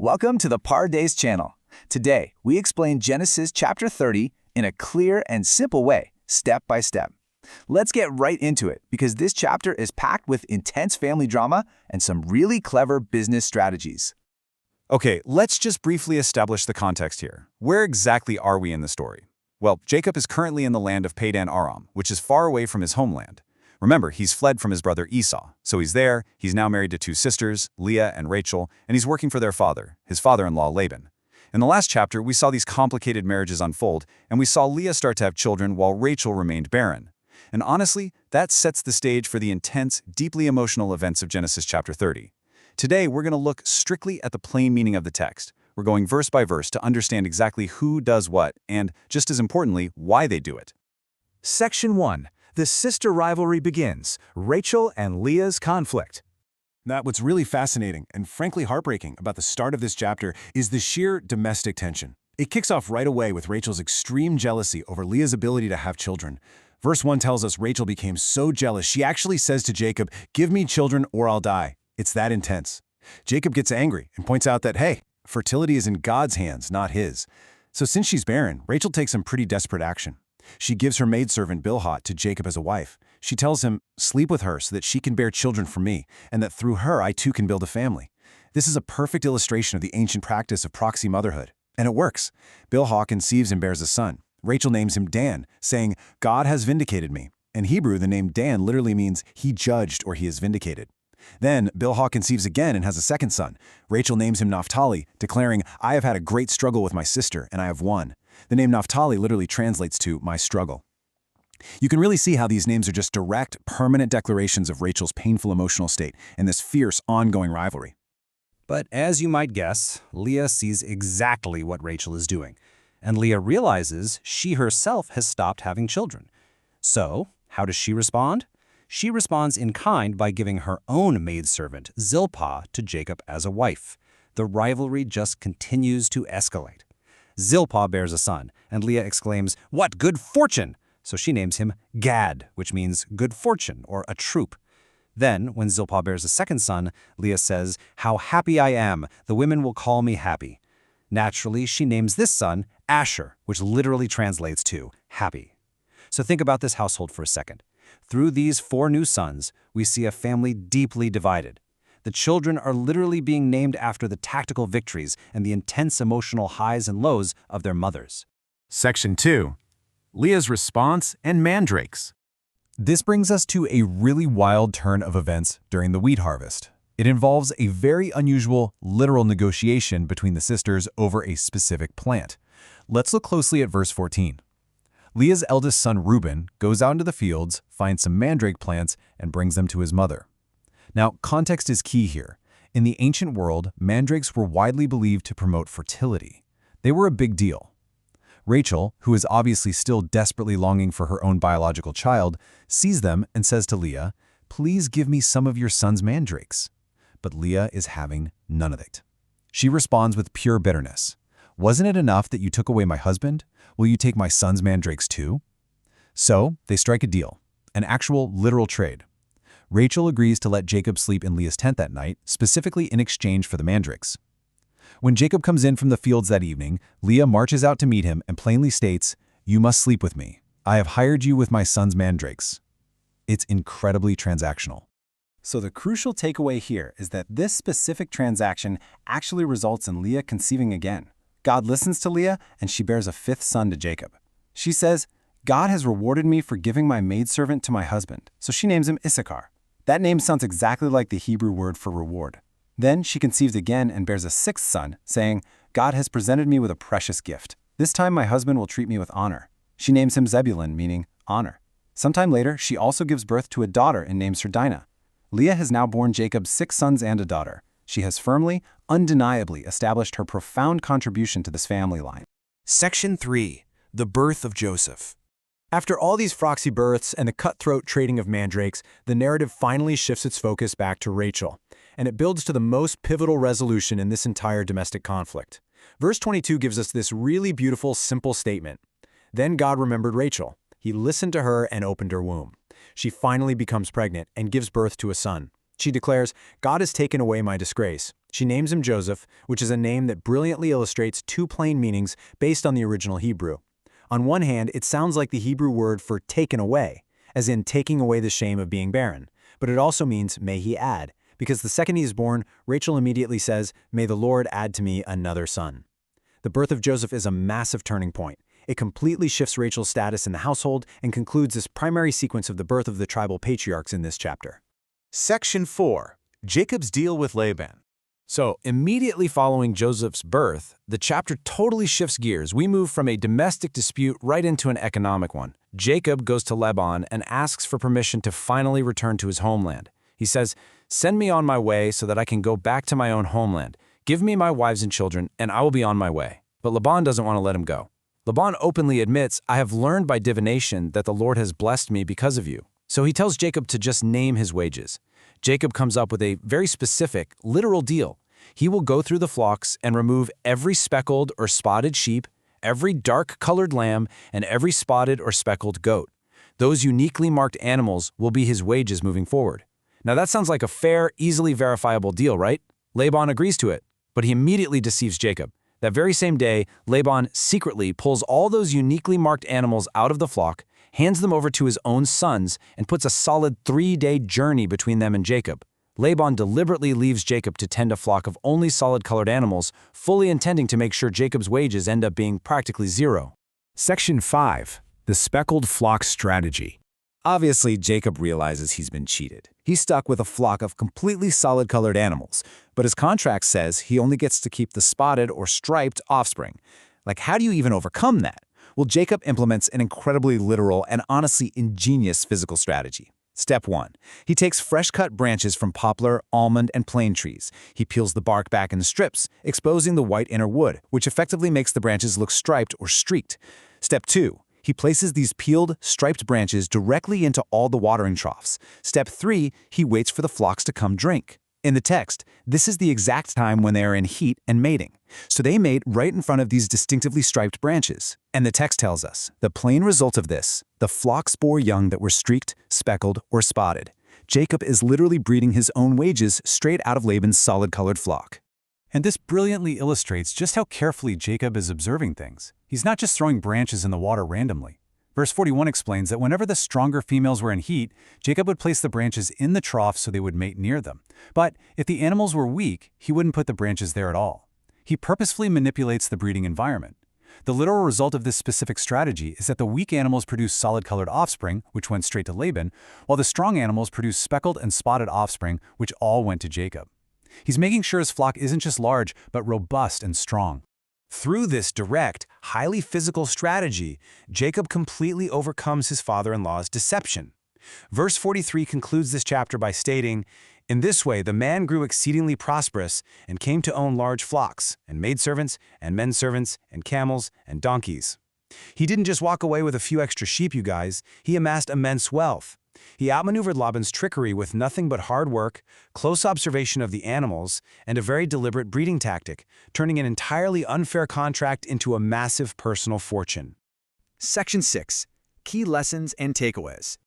Welcome to the Par Days channel. Today, we explain Genesis chapter 30 in a clear and simple way, step by step. Let's get right into it because this chapter is packed with intense family drama and some really clever business strategies. Okay, let's just briefly establish the context here. Where exactly are we in the story? Well, Jacob is currently in the land of Padan Aram, which is far away from his homeland. Remember, he's fled from his brother Esau, so he's there, he's now married to two sisters, Leah and Rachel, and he's working for their father, his father-in-law Laban. In the last chapter, we saw these complicated marriages unfold, and we saw Leah start to have children while Rachel remained barren. And honestly, that sets the stage for the intense, deeply emotional events of Genesis chapter 30. Today, we're going to look strictly at the plain meaning of the text. We're going verse by verse to understand exactly who does what, and, just as importantly, why they do it. Section 1. The sister rivalry begins, Rachel and Leah's conflict. Now, what's really fascinating and frankly heartbreaking about the start of this chapter is the sheer domestic tension. It kicks off right away with Rachel's extreme jealousy over Leah's ability to have children. Verse 1 tells us Rachel became so jealous she actually says to Jacob, "Give me children or I'll die." It's that intense. Jacob gets angry and points out that, hey, fertility is in God's hands, not his. So since she's barren, Rachel takes some pretty desperate action. She gives her maidservant Bilhah to Jacob as a wife. She tells him, "Sleep with her so that she can bear children for me, and that through her I too can build a family." This is a perfect illustration of the ancient practice of proxy motherhood. And it works. Bilhah conceives and bears a son. Rachel names him Dan, saying, "God has vindicated me." In Hebrew, the name Dan literally means he judged or he is vindicated. Then Bilhah conceives again and has a second son. Rachel names him Naphtali, declaring, "I have had a great struggle with my sister, and I have won." The name Naphtali literally translates to "my struggle." You can really see how these names are just direct, permanent declarations of Rachel's painful emotional state and this fierce, ongoing rivalry. But as you might guess, Leah sees exactly what Rachel is doing, and Leah realizes she herself has stopped having children. So, how does she respond? She responds in kind by giving her own maidservant, Zilpah, to Jacob as a wife. The rivalry just continues to escalate. Zilpah bears a son, and Leah exclaims, "What good fortune!" So she names him Gad, which means good fortune or a troop. Then, when Zilpah bears a second son, Leah says, "How happy I am! The women will call me happy." Naturally, she names this son Asher, which literally translates to happy. So think about this household for a second. Through these 4 new sons, we see a family deeply divided. The children are literally being named after the tactical victories and the intense emotional highs and lows of their mothers. Section 2. Leah's response and mandrakes. This brings us to a really wild turn of events during the wheat harvest. It involves a very unusual, literal negotiation between the sisters over a specific plant. Let's look closely at verse 14. Leah's eldest son Reuben goes out into the fields, finds some mandrake plants, and brings them to his mother. Now, context is key here. In the ancient world, mandrakes were widely believed to promote fertility. They were a big deal. Rachel, who is obviously still desperately longing for her own biological child, sees them and says to Leah, "Please give me some of your son's mandrakes." But Leah is having none of it. She responds with pure bitterness. "Wasn't it enough that you took away my husband? Will you take my son's mandrakes too?" So they strike a deal, an actual literal trade. Rachel agrees to let Jacob sleep in Leah's tent that night, specifically in exchange for the mandrakes. When Jacob comes in from the fields that evening, Leah marches out to meet him and plainly states, "You must sleep with me. I have hired you with my son's mandrakes." It's incredibly transactional. So the crucial takeaway here is that this specific transaction actually results in Leah conceiving again. God listens to Leah, and she bears a 5th son to Jacob. She says, "God has rewarded me for giving my maidservant to my husband," so she names him Issachar. That name sounds exactly like the Hebrew word for reward. Then she conceives again and bears a 6th son, saying, "God has presented me with a precious gift. This time my husband will treat me with honor." She names him Zebulun, meaning honor. Sometime later, she also gives birth to a daughter and names her Dinah. Leah has now borne Jacob 6 sons and a daughter. She has firmly, undeniably established her profound contribution to this family line. Section 3. The birth of Joseph. After all these proxy births and the cutthroat trading of mandrakes, the narrative finally shifts its focus back to Rachel, and it builds to the most pivotal resolution in this entire domestic conflict. Verse 22 gives us this really beautiful, simple statement. Then God remembered Rachel. He listened to her and opened her womb. She finally becomes pregnant and gives birth to a son. She declares, "God has taken away my disgrace." She names him Joseph, which is a name that brilliantly illustrates two plain meanings based on the original Hebrew. On one hand, it sounds like the Hebrew word for taken away, as in taking away the shame of being barren. But it also means may he add, because the second he is born, Rachel immediately says, "May the Lord add to me another son." The birth of Joseph is a massive turning point. It completely shifts Rachel's status in the household and concludes this primary sequence of the birth of the tribal patriarchs in this chapter. Section 4. Jacob's deal with Laban. So, immediately following Joseph's birth, the chapter totally shifts gears. We move from a domestic dispute right into an economic one. Jacob goes to Laban and asks for permission to finally return to his homeland. He says, "Send me on my way so that I can go back to my own homeland. Give me my wives and children, and I will be on my way." But Laban doesn't want to let him go. Laban openly admits, "I have learned by divination that the Lord has blessed me because of you." So he tells Jacob to just name his wages. Jacob comes up with a very specific, literal deal. He will go through the flocks and remove every speckled or spotted sheep, every dark-colored lamb, and every spotted or speckled goat. Those uniquely marked animals will be his wages moving forward. Now that sounds like a fair, easily verifiable deal, right? Laban agrees to it, but he immediately deceives Jacob. That very same day, Laban secretly pulls all those uniquely marked animals out of the flock, hands them over to his own sons, and puts a solid 3-day journey between them and Jacob. Laban deliberately leaves Jacob to tend a flock of only solid-colored animals, fully intending to make sure Jacob's wages end up being practically zero. Section 5. The speckled flock strategy. Obviously, Jacob realizes he's been cheated. He's stuck with a flock of completely solid-colored animals, but his contract says he only gets to keep the spotted or striped offspring. Like, how do you even overcome that? Well, Jacob implements an incredibly literal and honestly ingenious physical strategy. Step 1. He takes fresh-cut branches from poplar, almond, and plane trees. He peels the bark back in strips, exposing the white inner wood, which effectively makes the branches look striped or streaked. Step 2. He places these peeled, striped branches directly into all the watering troughs. Step 3. He waits for the flocks to come drink. In the text, this is the exact time when they are in heat and mating. So they mate right in front of these distinctively striped branches. And the text tells us, the plain result of this, the flocks bore young that were streaked, speckled, or spotted. Jacob is literally breeding his own wages straight out of Laban's solid-colored flock. And this brilliantly illustrates just how carefully Jacob is observing things. He's not just throwing branches in the water randomly. Verse 41 explains that whenever the stronger females were in heat, Jacob would place the branches in the trough so they would mate near them. But if the animals were weak, he wouldn't put the branches there at all. He purposefully manipulates the breeding environment. The literal result of this specific strategy is that the weak animals produce solid-colored offspring, which went straight to Laban, while the strong animals produce speckled and spotted offspring, which all went to Jacob. He's making sure his flock isn't just large, but robust and strong. Through this direct, highly physical strategy, Jacob completely overcomes his father-in-law's deception. Verse 43 concludes this chapter by stating, "In this way the man grew exceedingly prosperous and came to own large flocks, and maidservants, and menservants, and camels, and donkeys." He didn't just walk away with a few extra sheep, you guys. He amassed immense wealth. He outmaneuvered Laban's trickery with nothing but hard work, close observation of the animals, and a very deliberate breeding tactic, turning an entirely unfair contract into a massive personal fortune. Section 6. Key Lessons and Takeaways.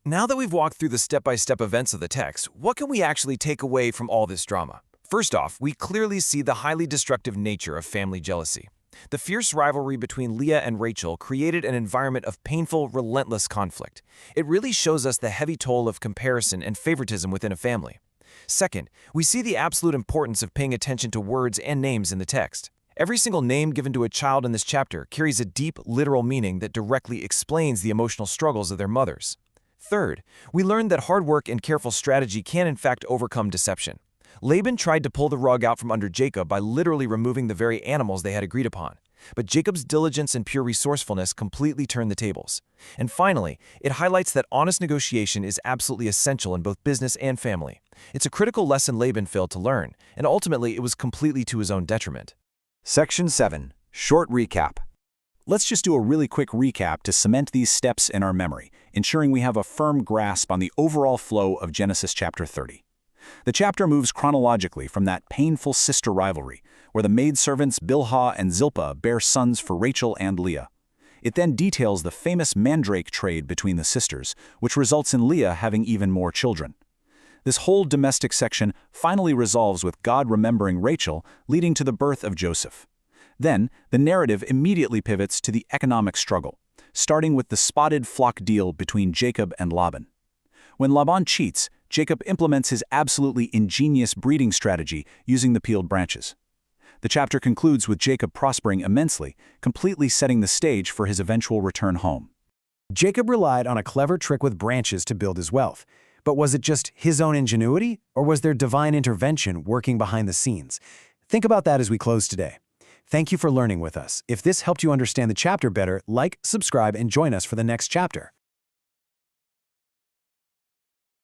Now that we've walked through the step-by-step events of the text, what can we actually take away from all this drama? First off, we clearly see the highly destructive nature of family jealousy. The fierce rivalry between Leah and Rachel created an environment of painful, relentless conflict. It really shows us the heavy toll of comparison and favoritism within a family. Second, we see the absolute importance of paying attention to words and names in the text. Every single name given to a child in this chapter carries a deep, literal meaning that directly explains the emotional struggles of their mothers. Third, we learn that hard work and careful strategy can in fact overcome deception. Laban tried to pull the rug out from under Jacob by literally removing the very animals they had agreed upon. But Jacob's diligence and pure resourcefulness completely turned the tables. And finally, it highlights that honest negotiation is absolutely essential in both business and family. It's a critical lesson Laban failed to learn, and ultimately it was completely to his own detriment. Section 7. Short recap. Let's just do a really quick recap to cement these steps in our memory, ensuring we have a firm grasp on the overall flow of Genesis chapter 30. The chapter moves chronologically from that painful sister rivalry, where the maidservants Bilhah and Zilpah bear sons for Rachel and Leah. It then details the famous mandrake trade between the sisters, which results in Leah having even more children. This whole domestic section finally resolves with God remembering Rachel, leading to the birth of Joseph. Then, the narrative immediately pivots to the economic struggle, starting with the spotted flock deal between Jacob and Laban. When Laban cheats, Jacob implements his absolutely ingenious breeding strategy using the peeled branches. The chapter concludes with Jacob prospering immensely, completely setting the stage for his eventual return home. Jacob relied on a clever trick with branches to build his wealth. But was it just his own ingenuity, or was there divine intervention working behind the scenes? Think about that as we close today. Thank you for learning with us. If this helped you understand the chapter better, like, subscribe, and join us for the next chapter.